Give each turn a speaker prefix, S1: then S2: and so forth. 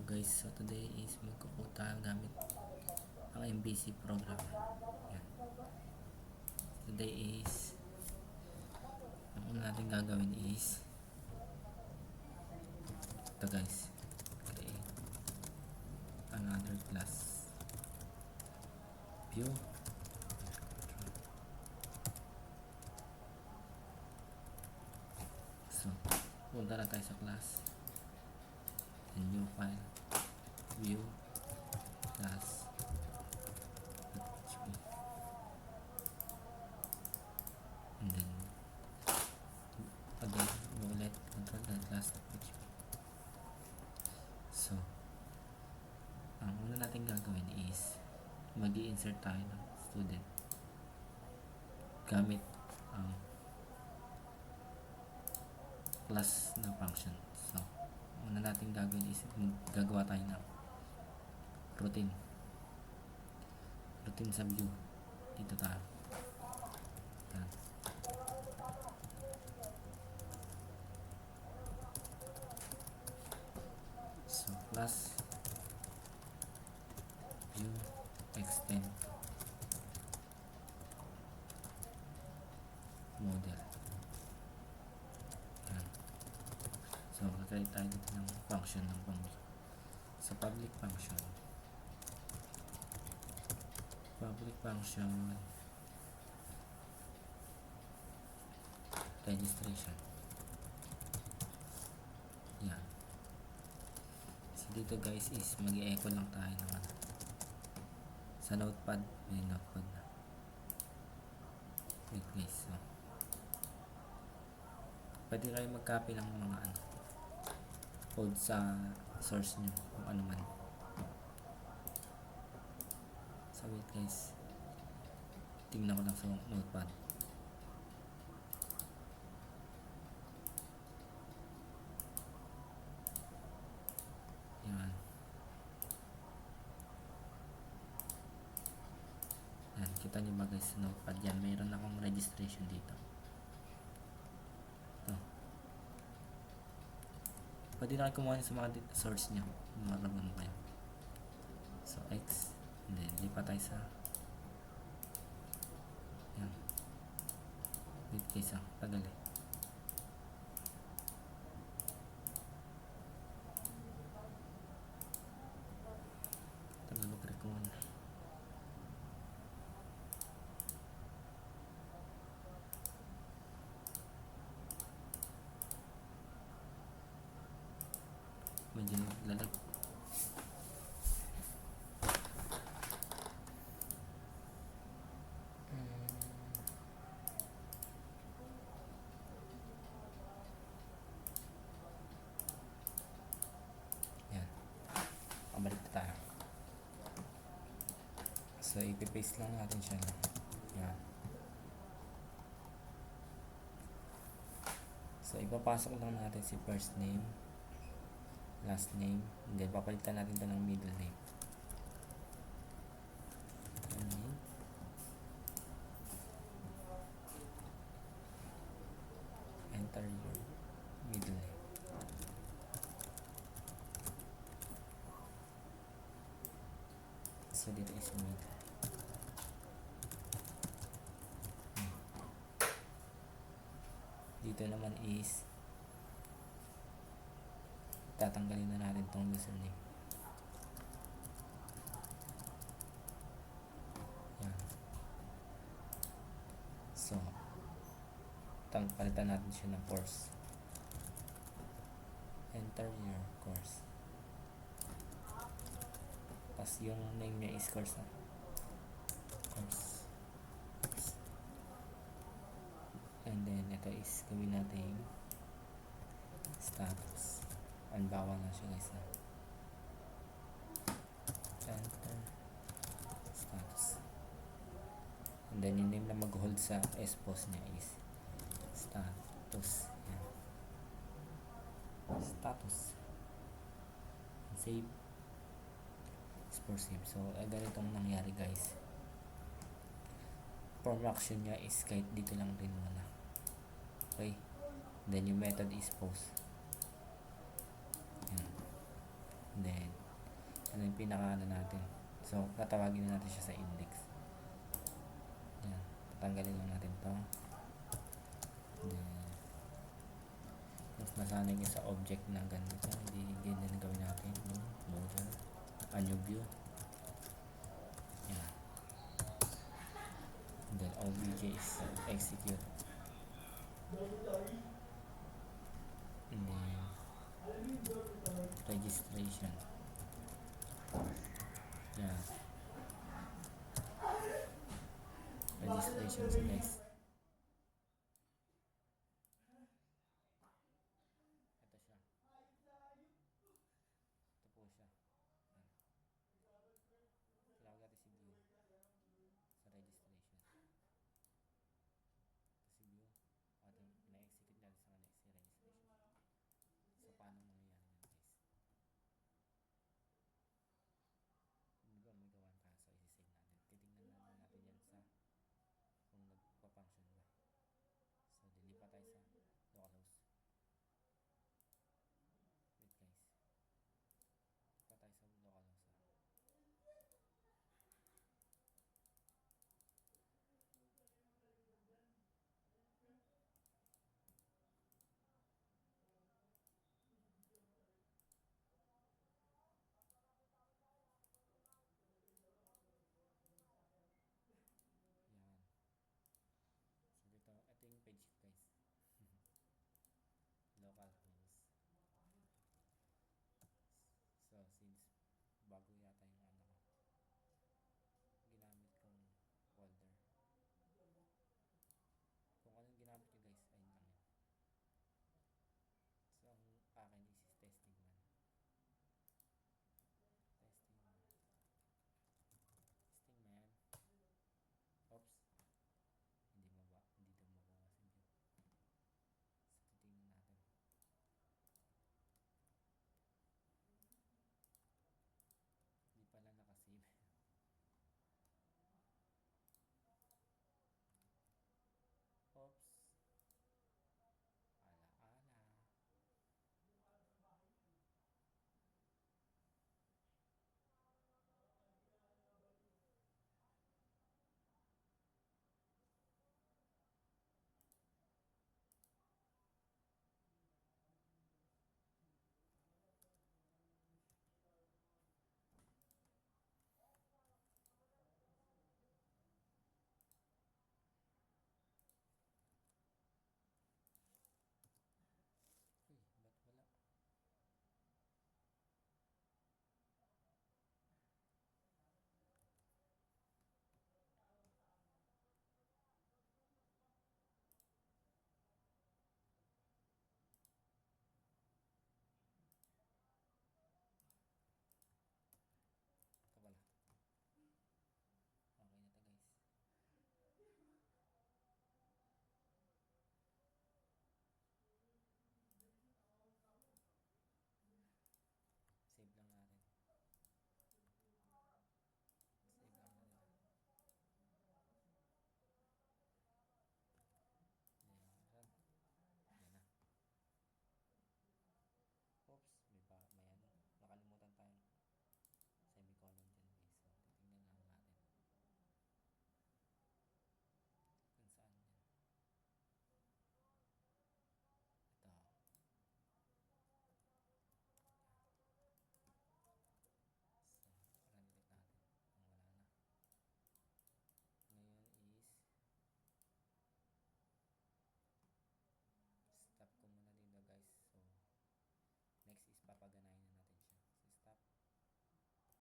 S1: Guys, so today is magkukode tayo gamit ang MVC program. Yan. Today is ang una natin gagawin is ito guys, create another class view. So punta na tayo sa class and new file view class PHP, and then again ulit control the class PHP. So ang una natin gagawin is mag-i-insert tayo ng student gamit ang class na function. So una natin gagawin is gagawa tayo ng routine sa view. Dito tayo. Yan. So class view extend model. Yan. So mag-create tayo dito ng function ng pang sa public function registration. Yan. So dito guys is mag-i-echo lang tayo ng sa notepad. May notepad na. Wait guys. So pwede kayo mag-copy ng mga code sa source nyo kung ano man. So wait guys, tingnan ko lang sa notepad. Yan. Yan, kita nyo ba guys sa notepad? Yan, mayroon akong registration dito. Ito. Pwede na kayo kumuha sa mga source nyo, marunong kayo. So X, and then lipat tayo sa yan. Wait guys, tagal eh. Tagal mag-recon. Medyo lalag. Balik na tayo. So ipipaste lang natin siya. Yan. So ipapasok lang natin si first name, last name, and then papalitan natin ito ng middle name. Enter your middle name. So dito is mid. Dito naman is tatanggalin na natin tong username. Yan. So palitan natin siya ng course. Enter your course. Tapos yung name niya is course na. Course. And then ito is gawin natin status. Anbawa na siya guys na. Enter status. And then yung name na mag-hold sa expose niya is status. Yan. Status. Save. For save. So ganitong nangyari guys. Form action niya is kahit dito lang din muna. Okay. Then yung method is post. Yan. Then Ano yung pinaka ano natin. So, tatawagin na natin siya sa index. Yan. Tatanggalin lang natin to. Then, mas nasanay niya sa object na ganito. Hindi ganyan gawin natin. Model. A new view. Yan. And then, obj is execute. And then, registration. Yeah. Registration is next.